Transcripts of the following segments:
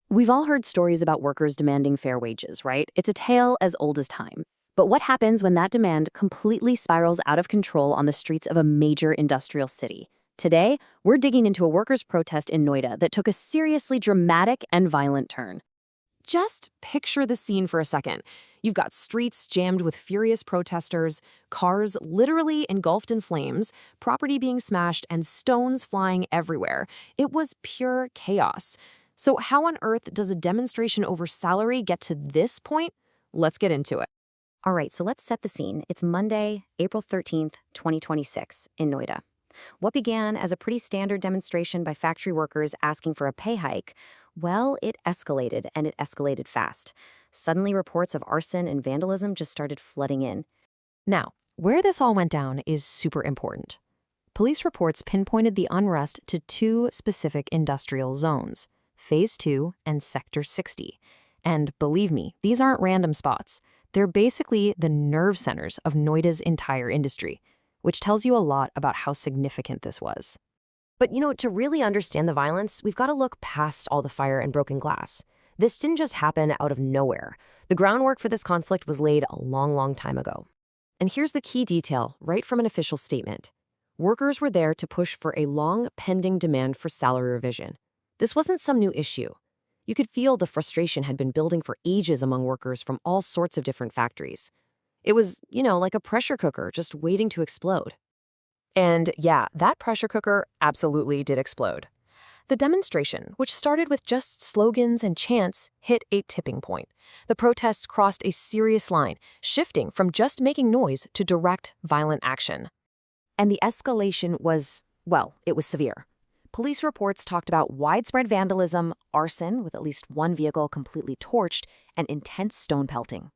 We've all heard stories about workers demanding fair wages, right? It's a tale as old as time. But what happens when that demand completely spirals out of control on the streets of a major industrial city? Today, we're digging into a workers' protest in Noida that took a seriously dramatic and violent turn. Just picture the scene for a second. You've got streets jammed with furious protesters, cars literally engulfed in flames, property being smashed, and stones flying everywhere. It was pure chaos. So how on earth does a demonstration over salary get to this point? Let's get into it. All right, so let's set the scene. It's Monday, April 13th, 2026, in Noida. What began as a pretty standard demonstration by factory workers asking for a pay hike, well, it escalated, and it escalated fast. Suddenly, reports of arson and vandalism just started flooding in. Now, where this all went down is super important. Police reports pinpointed the unrest to two specific industrial zones, Phase 2 and Sector 60. And believe me, these aren't random spots. They're basically the nerve centers of Noida's entire industry, which tells you a lot about how significant this was. But to really understand the violence, we've got to look past all the fire and broken glass. This didn't just happen out of nowhere. The groundwork for this conflict was laid a long time ago. And here's the key detail, right from an official statement. Workers were there to push for a long-pending demand for salary revision. This wasn't some new issue. You could feel the frustration had been building for ages among workers from all sorts of different factories. It was, like a pressure cooker just waiting to explode. And yeah, that pressure cooker absolutely did explode. The demonstration, which started with just slogans and chants, hit a tipping point. The protests crossed a serious line, shifting from just making noise to direct, violent action. And the escalation was, it was severe. Police reports talked about widespread vandalism, arson with at least one vehicle completely torched, and intense stone pelting.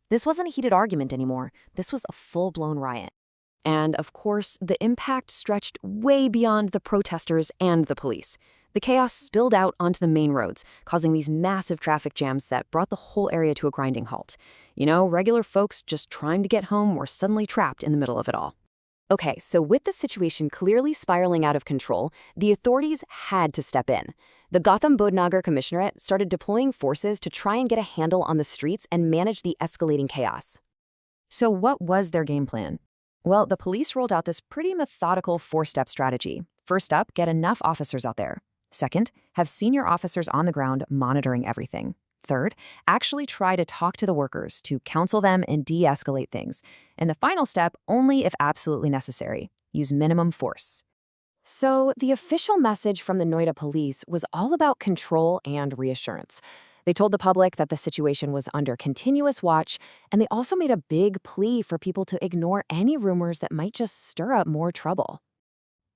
This wasn't a heated argument anymore. This was a full-blown riot. And, of course, the impact stretched way beyond the protesters and the police. The chaos spilled out onto the main roads, causing these massive traffic jams that brought the whole area to a grinding halt. Regular folks just trying to get home were suddenly trapped in the middle of it all. Okay, so with the situation clearly spiraling out of control, the authorities had to step in. The Gotham Budnagar Commissionerate started deploying forces to try and get a handle on the streets and manage the escalating chaos. So what was their game plan? Well, the police rolled out this pretty methodical four-step strategy. First up, get enough officers out there. Second, have senior officers on the ground monitoring everything. Third, actually try to talk to the workers to counsel them and de-escalate things. And the final step, only if absolutely necessary, use minimum force. So the official message from the Noida police was all about control and reassurance. They told the public that the situation was under continuous watch, and they also made a big plea for people to ignore any rumors that might just stir up more trouble.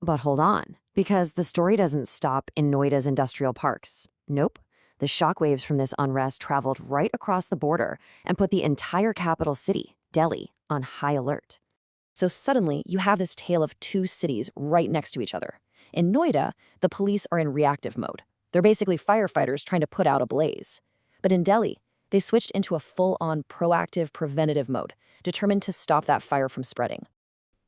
But hold on, because the story doesn't stop in Noida's industrial parks. Nope. The shockwaves from this unrest traveled right across the border and put the entire capital city, Delhi, on high alert. So suddenly, you have this tale of two cities right next to each other. In Noida, the police are in reactive mode. They're basically firefighters trying to put out a blaze. But in Delhi, they switched into a full-on proactive, preventative mode, determined to stop that fire from spreading.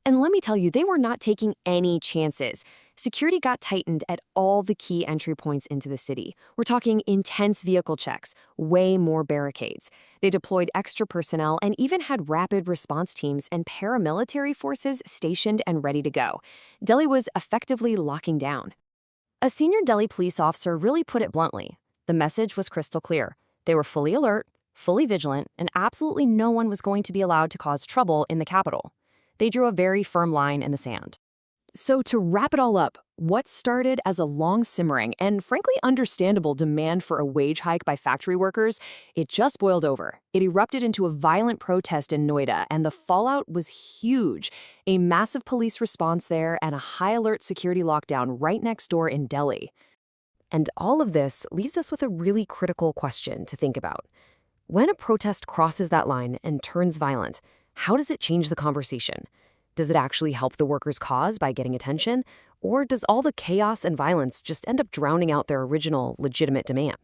And let me tell you, they were not taking any chances. Security got tightened at all the key entry points into the city. We're talking intense vehicle checks, way more barricades. They deployed extra personnel and even had rapid response teams and paramilitary forces stationed and ready to go. Delhi was effectively locking down. A senior Delhi police officer really put it bluntly. The message was crystal clear. They were fully alert, fully vigilant, and absolutely no one was going to be allowed to cause trouble in the capital. They drew a very firm line in the sand. So to wrap it all up, what started as a long simmering and frankly understandable demand for a wage hike by factory workers, it just boiled over. It erupted into a violent protest in Noida, and the fallout was huge. A massive police response there and a high-alert security lockdown right next door in Delhi. And all of this leaves us with a really critical question to think about. When a protest crosses that line and turns violent, how does it change the conversation? Does it actually help the workers' cause by getting attention? Or does all the chaos and violence just end up drowning out their original, legitimate demand?